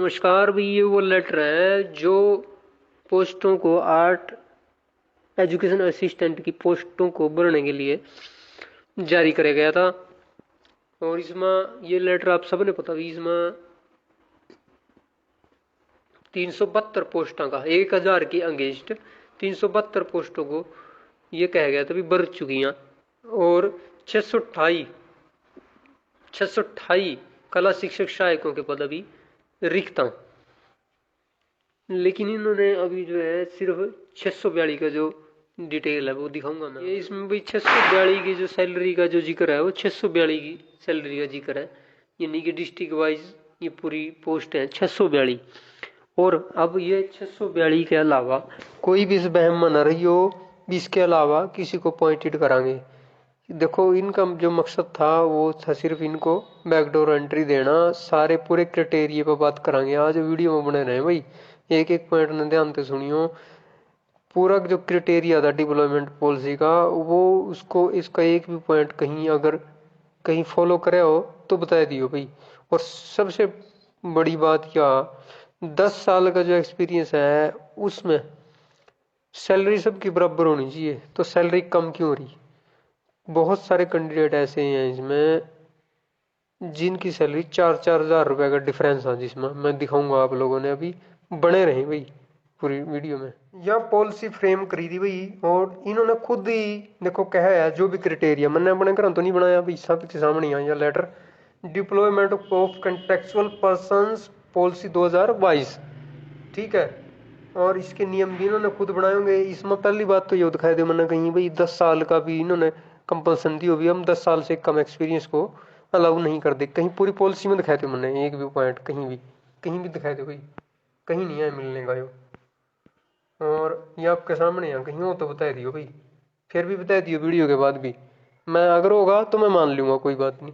नमस्कार भाई, ये वो लेटर है जो पोस्टों को आर्ट एजुकेशन असिस्टेंट की पोस्टों को भरने के लिए जारी किया गया था। और इसमें ये लेटर आप सबने पता भी, इसमें 372 पोस्टों का 1000 के अगेंस्ट 372 पोस्टों को ये कहा गया था भी भर चुकी हैं। और 628 कला शिक्षक सहायकों के पद अभी रिक्त हैं। लेकिन इन्होंने अभी जो है सिर्फ 642 का जो डिटेल है वो दिखाऊंगा मैं। ये इसमें भाई 642 की जो सैलरी का जो जिक्र है वो 642 की सैलरी का जिक्र है, यानी कि डिस्ट्रिक्ट वाइज ये पूरी पोस्ट है 642। और अब ये 642 के अलावा कोई भी इस बहम में न रही हो, इसके अलावा किसी को अपॉइंटेड करांगे। देखो इनका जो मकसद था वो था सिर्फ इनको बैकडोर एंट्री देना। सारे पूरे क्राइटेरिया पर बात करांगे, आज वीडियो में बने रहे भाई, एक एक पॉइंट ने ध्यान से सुनियो। पूरा जो क्राइटेरिया था डिप्लॉयमेंट पॉलिसी का, वो उसको इसका एक भी पॉइंट कहीं अगर कहीं फॉलो करे हो तो बता दियो भाई। और सबसे बड़ी बात क्या, 10 साल का जो एक्सपीरियंस है उसमें सैलरी सबकी बराबर होनी चाहिए, तो सैलरी कम क्यों हो रही। बहुत सारे कैंडिडेट ऐसे हैं इसमें जिनकी सैलरी 4-4 हज़ार रुपए का डिफरेंस है, जिसमें मैं दिखाऊंगा आप लोगों ने अभी बने रहे भाई पूरी वीडियो में। यह पॉलिसी फ्रेम करी थी भाई, और इन्होंने खुद ही देखो कहा है जो भी क्राइटेरिया मैंने अपने घर तो नहीं बनाया भाई, सबके सामने आया letter. Deployment of contractual persons policy 2022, ठीक है। और इसके नियम भी इन्होंने खुद बनाए होंगे। इसमें पहली बात तो ये दिखाई दे मैंने कहीं भाई 10 साल का भी इन्होंने कंपल्सन दी होगी, हम 10 साल से कम एक्सपीरियंस को अलाउ नहीं कर दे। कहीं पूरी पॉलिसी में दिखाए थे मैंने एक भी पॉइंट, कहीं भी दिखाए थे भाई, कहीं नहीं है मिलने का यो। और ये आपके सामने है, कहीं हो तो बता दियो भाई, फिर भी बता दियो वीडियो के बाद भी। मैं अगर होगा तो मैं मान लूंगा, कोई बात नहीं।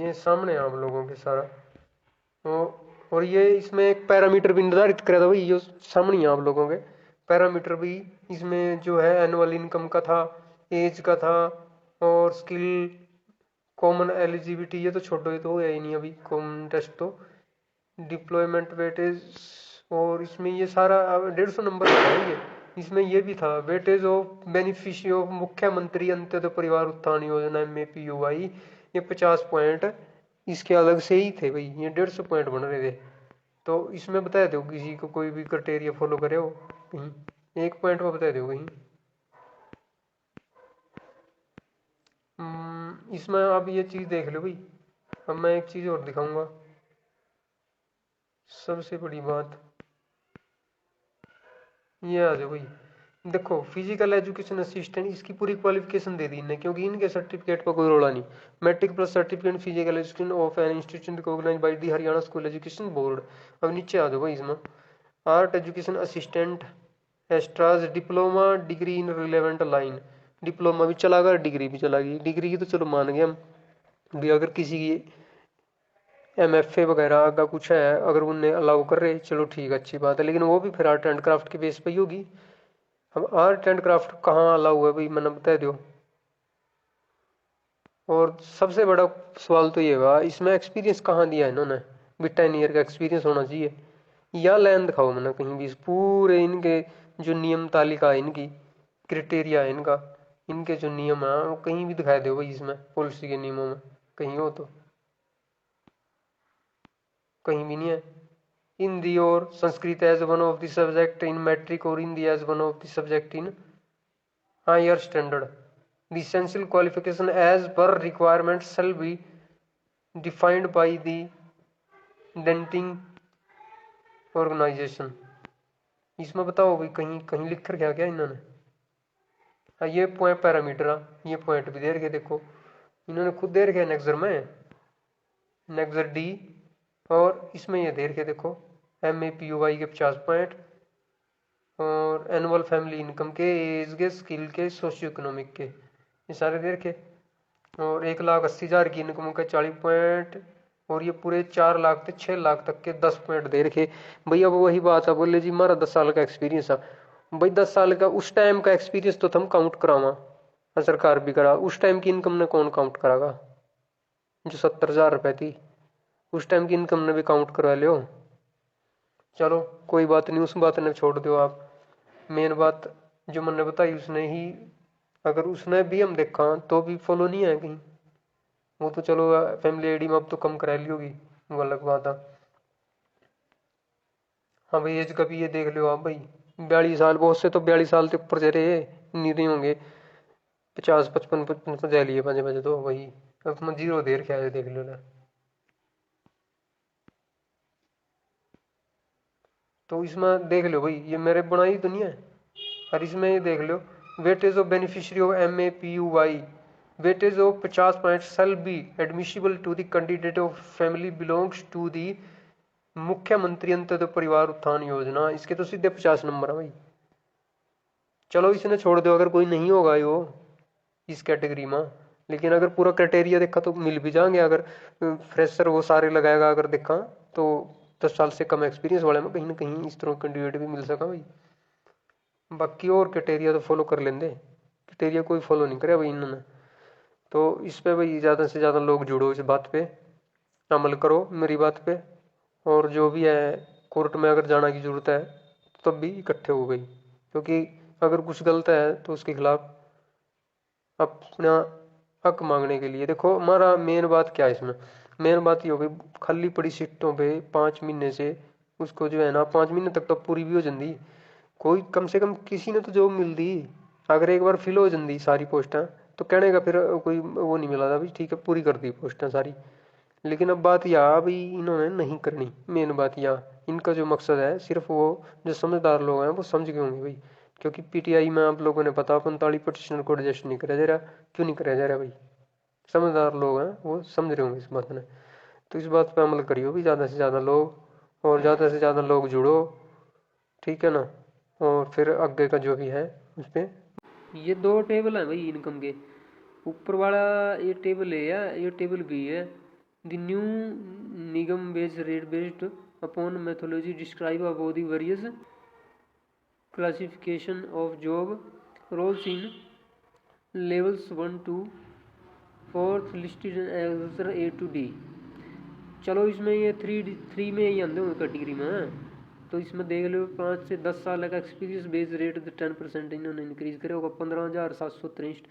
ये सामने है आप लोगों के सारा। और ये इसमें एक पैरामीटर भी निर्धारित करा था भाई, ये सामने है आप लोगों के पैरामीटर भी। इसमें जो है एनुअल इनकम का था, एज का था, और स्किल, कॉमन एलिजिबिलिटी, ये तो छोड़ो, ये तो है ही नहीं अभी कॉमन टेस्ट तो। डिप्लॉयमेंट वेटेज, और इसमें ये सारा 150 नंबर का है ये। इसमें ये भी था वेटेज ऑफ बेनिफिशियरी ऑफ मुख्यमंत्री अंत्योदय परिवार उत्थान योजना MAPUY, ये 50 पॉइंट इसके अलग से ही थे भाई, ये 150 पॉइंट बन रहे थे। तो इसमें बता दो किसी को कोई भी क्राइटेरिया फॉलो करे हो कहीं एक पॉइंट में बता दो कहीं। इसमें अब ये चीज देख लो भाई। अब मैं एक चीज और दिखाऊंगा, सबसे बड़ी बात ये आ जाओ भाई। देखो फिजिकल एजुकेशन असिस्टेंट, इसकी पूरी क्वालिफिकेशन दे दी इन्हें, क्योंकि इनके सर्टिफिकेट पर कोई रोड़ा नहीं। Matric plus certificate physical education of an institution recognised by the Haryana school education board. अब नीचे आ जाओ भाई, इसमें आर्ट एजुकेशन असिस्टेंट एस्ट्राज diploma degree in relevant line. Diploma भी चला गया, डिग्री भी चला गई। डिग्री की तो चलो मान गए हम भी, अगर किसी की MFA वगैरह का कुछ है अगर उन्हें अलाउ कर रहे चलो ठीक है, अच्छी बात है, लेकिन वो भी फिर आर्ट एंड क्राफ्ट की बेस पे ही होगी। हम आर्ट एंड क्राफ्ट कहाँ अलाउ है भाई, मैंने बता दो। और सबसे बड़ा सवाल तो ये हुआ इसमें एक्सपीरियंस कहाँ दिया है इन्होंने, भी 10 ईयर का एक्सपीरियंस होना चाहिए या लाइन दिखाओ मैंने कहीं भी। इस पूरे इनके जो नियम तालिका है, इनकी क्राइटेरिया है इनका, इनके जो नियम है वो कहीं भी दिखाई दो भाई, इसमें पॉलिसी के नियमों में कहीं हो तो, कहीं भी नहीं है। हिंदी और Sanskrit as one of the subject in matric, और Hindi as one of the subject in higher standard. The essential qualification as per requirement shall be defined by the denting organization। इसमें बताओ भाई कहीं कहीं लिख कर क्या इन्होंने। हाँ ये पॉइंट पैरामीटर, ये पॉइंट भी दे रखे देखो, इन्होंने खुद दे रखे नेक्सर में, नेक्सर D। और इसमें ये दे रखे देखो MAPUY के 50 पॉइंट, और एनुअल फैमिली इनकम के, एज के, स्किल के, सोशियो इकोनॉमिक के, ये सारे दे रखे। और 1,80,000 की इनकम के 40 पॉइंट, और ये पूरे 4 लाख से 6 लाख तक के 10 पॉइंट दे रखे भाई। अब वही बात है, बोले जी हमारा 10 साल का एक्सपीरियंस है भाई, 10 साल का उस टाइम का एक्सपीरियंस तो हम काउंट करावा, सरकार भी करा, उस टाइम की इनकम ने कौन काउंट करागा। जो 70,000 रुपये थी, उस टाइम की इनकम ने भी काउंट करवा लियो। चलो कोई बात नहीं, उस बात ने छोड़ दो आप। मेन बात जो मैंने बताई उसने ही, अगर उसने भी हम देखा तो भी फॉलो नहीं है कहीं। वो तो चलो फैमिली आईडी में अब तो कम करा ली होगी, वो अलग बात है। हाँ भाई एज का भी ये देख लो आप भाई, 42 साल, बहुत से तो 42 साल से ऊपर जा रहे नहीं रहे होंगे, 50 55 55 तो जा लिए बजे बजे तो वही। अब मैं जीरो देर क्या है देख लो ना। तो इसमें देख लो भाई, ये मेरे बनाई तो नहीं है। और इसमें ये देख लो, weightage of beneficiary of MAPUY, weightage of 50 point shall be admissible to the candidate of family belongs to the Mukhyamantri Antyodaya परिवार उत्थान योजना, इसके तो सीधे 50 नंबर है भाई। चलो इसने छोड़ दो, अगर कोई नहीं होगा यो इस कैटेगरी में, लेकिन अगर पूरा क्राइटेरिया देखा तो मिल भी जाएंगे। अगर फ्रेशर वो सारे लगाएगा अगर देखा तो 10 साल से कम एक्सपीरियंस वाले में कहीं ना कहीं इस तरह कैंडिडेट भी मिल सका भाई। बाकी और क्राइटेरिया तो फॉलो कर लेंगे, क्राइटेरिया कोई फॉलो नहीं करे भाई इन्होंने। तो इस पे भाई ज़्यादा से ज़्यादा लोग जुड़ो, इस बात पे अमल करो मेरी बात पे। और जो भी है कोर्ट में अगर जाना की जरूरत है तो तब भी इकट्ठे हो गई, क्योंकि अगर कुछ गलत है तो उसके खिलाफ अपना हक मांगने के लिए देखो। हमारा मेन बात क्या है इसमें, मेन बात ये हो गई, खाली पड़ी सीटों पे 5 महीने से उसको जो है ना 5 महीने तक तो पूरी भी हो जाती, कोई कम से कम किसी ने तो जॉब मिल दी। अगर एक बार फिल हो जाती सारी पोस्टें तो कहने का फिर कोई वो नहीं मिला था भाई, ठीक है पूरी कर दी पोस्टें सारी। लेकिन अब बात यह भाई इन्होंने नहीं करनी, मेन बात यह, इनका जो मकसद है सिर्फ वो जो समझदार लोग हैं वो समझ गए होंगे भाई। क्योंकि PTI में आप लोगों ने पता 45 पिटिशनर को एडजस्ट नहीं करा जा रहा, क्यों नहीं करा जा रहा भाई, समझदार लोग हैं वो समझ रहे होंगे इस बात ने। तो इस बात पे अमल करियो भी ज़्यादा से ज़्यादा लोग, और ज़्यादा से ज़्यादा लोग जुड़ो, ठीक है ना। और फिर आगे का जो भी है उस पर, ये 2 टेबल है भाई इनकम के। ऊपर वाला ये टेबल है या ये टेबल भी है, द न्यू निगम based rate based upon methodology describe about the various classification of job roles in levels 1 to 4 listed as A to D। चलो इसमें ये थ्री में ही आते होंगे कैटेगरी में। तो इसमें देख लो 5 से 10 साल का एक्सपीरियंस बेस रेट 10% इन्होंने इंक्रीज करे होगा 15,763।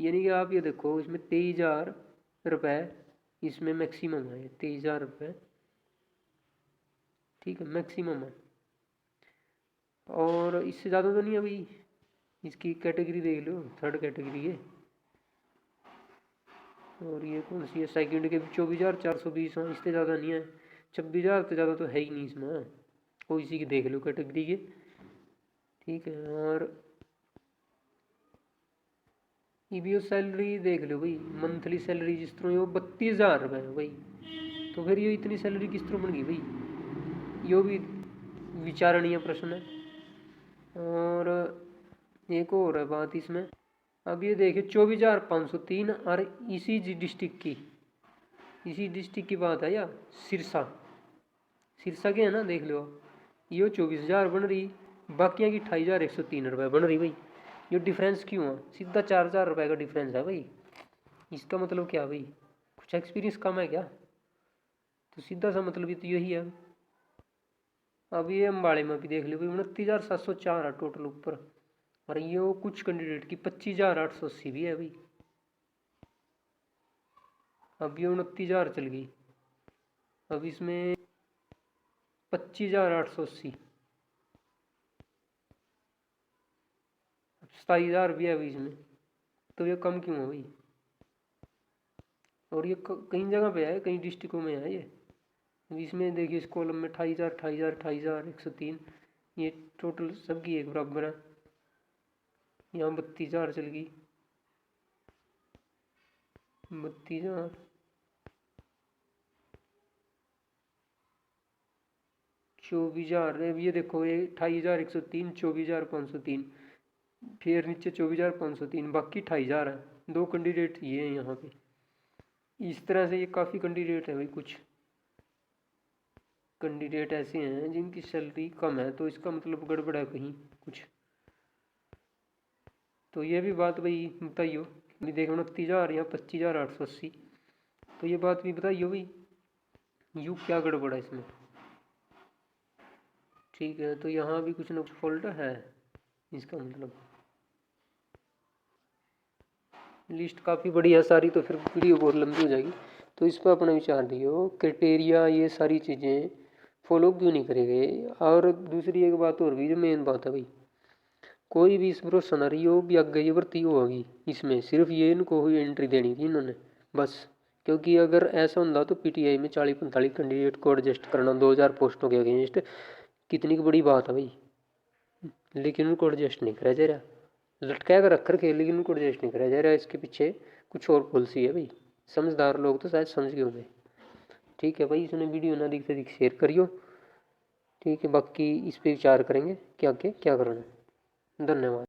यानी कि आप ये देखो इसमें 23,000 रुपये इसमें मैक्सिमम है, 23,000 रुपये ठीक है मैक्सिमम है। और इससे ज़्यादा तो नहीं है भाई। इसकी कैटेगरी देख लो, थर्ड कैटेगरी है। और ये कौन सी है, सेकंड के 24,420। हाँ इससे ज़्यादा नहीं है, 26,000 से ज़्यादा तो है ही नहीं इसमें। कोई इसी की देख लो कैटेगरी के, ठीक है। और EBO सैलरी देख लो भाई, मंथली सैलरी जिस तरह वो 32,000 रुपये है भाई। तो फिर ये इतनी सैलरी किस तरह बन गई भाई, यो भी विचारणीय प्रश्न है। और एक और है बात इसमें, अब ये देखिए 24,503 और इसी डिस्ट्रिक्ट की, इसी डिस्ट्रिक्ट की बात है या सिरसा, सिरसा के है ना देख लो, ये 24,000 बन रही, बाकियाँ की 28,103 रुपये बन रही भाई। ये डिफरेंस क्यों है, सीधा 4,000 रुपये का डिफरेंस है भाई। इसका मतलब क्या भाई, कुछ एक्सपीरियंस कम है क्या, तो सीधा सा मतलब ये तो यही है। अब ये अम्बाड़े में भी देख लो भाई 29,704 है टोटल ऊपर, और ये वो कुछ कैंडिडेट की 25,880 भी है भाई। अब ये 29,000 चल गई, अब इसमें 25,880, 27,000 भी है भाई इसमें। तो ये कम क्यों है भाई, और ये कई जगह पे है, कई डिस्ट्रिक्टों में है ये। अब इसमें देखिए इस कॉलम में 28,000 28,000 28,103, ये टोटल सबकी एक बराबर है। यहाँ 32,000 चल गई, 32,000, 24,000। अब ये देखो ये 28,103, 24,503, फिर नीचे 24,503, बाकी 28,000 है। 2 कैंडिडेट ये हैं यहाँ पे। इस तरह से ये काफ़ी कैंडिडेट है भाई, कुछ कैंडिडेट ऐसे हैं जिनकी सैलरी कम है, तो इसका मतलब गड़बड़ है कहीं कुछ। तो ये भी बात भाई बताइयो, अभी देखो 29,000 या 25,880, तो ये बात भी बताइए भाई, यू क्या गड़बड़ है इसमें। ठीक है, तो यहाँ भी कुछ ना कुछ फॉल्ट है इसका मतलब। लिस्ट काफ़ी बड़ी है सारी, तो फिर वीडियो बहुत लंबी हो जाएगी। तो इस पर अपना विचार दियो, क्राइटेरिया ये सारी चीज़ें फॉलो क्यों नहीं करेंगे। और दूसरी एक बात और भी जो मेन बात है भाई, कोई भी इस भरोसा ना रही हो भी आगे ये भर्ती होगी, इसमें सिर्फ ये इनको हुई एंट्री देनी थी इन्होंने बस। क्योंकि अगर ऐसा होता तो पीटीआई में 40-45 कैंडिडेट को एडजस्ट करना 2000 पोस्टों के अगेंस्ट कितनी बड़ी बात है भाई, लेकिन उनको एडजस्ट नहीं करा जा रहा, लटका कर रख के, लेकिन उनको एडजस्ट नहीं करा जा रहा। इसके पीछे कुछ और पॉलिसी है भाई, समझदार लोग तो शायद समझ गए होंगे। ठीक है भाई, इसने वीडियो ना दिख से दिख शेयर करियो। ठीक है, बाकी इस पर विचार करेंगे क्या करना है। धन्यवाद।